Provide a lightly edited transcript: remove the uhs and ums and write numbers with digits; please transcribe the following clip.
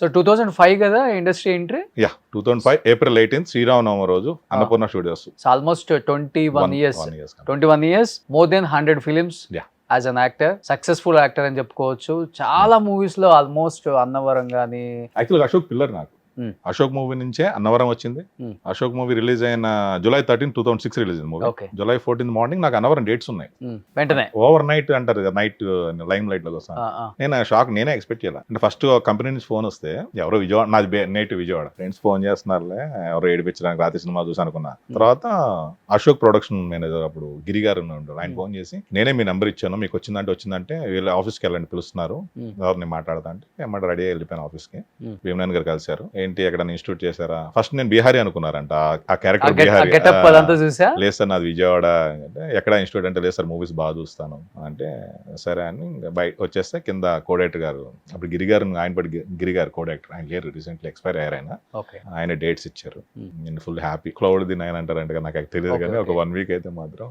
So 2005 కదా industry entry. 2005 April 18 Sri Rama Navami రోజు Annapurna studios. Almost 21 years. 1 years. 21 years, more than 100 films Yeah. As an actor, successful actor అని చెప్పుకోవచ్చు. చాలా movies లో almost Annavaram గానీ. యాక్చువల్గా అశోక్ పిల్లర్ నాకు. Hmm. అశోక్ మూవీ నుంచే అన్నవరం వచ్చింది. అశోక్ మూవీ రిలీజ్ అయిన July 13, 2006 రిలీజ్ అయింది మూవీ. Okay. July 14 మార్నింగ్ నాకు అన్నవరం డేట్స్ ఉన్నాయి. వెంటనే ఓవర్ నైట్ అంటారు కదా, నైట్ లైమ్ లైట్ లో వస్తాను. నేను షాక్, నేనే ఎక్స్పెక్ట్ చేయాలి. అంటే ఫస్ట్ కంపెనీ నుంచి ఫోన్ వస్తే ఎవరో విజయవాడ, నాది నేటివ్ విజయవాడ, ఫ్రెండ్స్ ఫోన్ చేస్తున్నారులే ఎవరో ఏడిపించడానికి రాత్రి సినిమా చూసి అనుకున్నా. తర్వాత అశోక్ ప్రొడక్షన్ మేనేజర్ అప్పుడు గిరి గారు ఉంటారు, ఆయన ఫోన్ చేసి నేనే మీ నెంబర్ ఇచ్చాను, మీకు వచ్చిందంటే వీళ్ళ ఆఫీస్కి వెళ్ళండి పిలుస్తున్నారు, ఎవరిని మాట్లాడతా అంటే ఏమంటే రెడీ అయ్యి వెళ్ళిపోయాను ఆఫీస్కి. భీమనాయన్ గారు కలిశారు. ఏంటి ఎక్కడ ఇన్స్టిట్యూట్ చేశారా? ఫస్ట్ నేను బీహారీ అనుకున్నారంట, ఆ క్యారెక్టర్ బిహారీ. లేదు సార్ నాది విజయవాడ అంటే, ఎక్కడ ఇన్స్టిట్యూట్ అంటే, లేదు సార్ మూవీస్ బాగా చూస్తాను అంటే, సరే అని బయట వచ్చేస్తే కింద కోడైరెక్టర్ గారు, అప్పుడు గిరి గారు, ఆయన పడి గిరి గారు కోడైరెక్టర్, ఆయన లేరు, రీసెంట్లీ ఎక్స్పైర్ అయ్యారు ఆయన డేట్స్ ఇచ్చారు. నేను ఫుల్ హ్యాపీ. క్లౌడ్ ది 9 అంటారంటే నాకు తెలియదు కానీ ఒక 1 week అయితే మాత్రం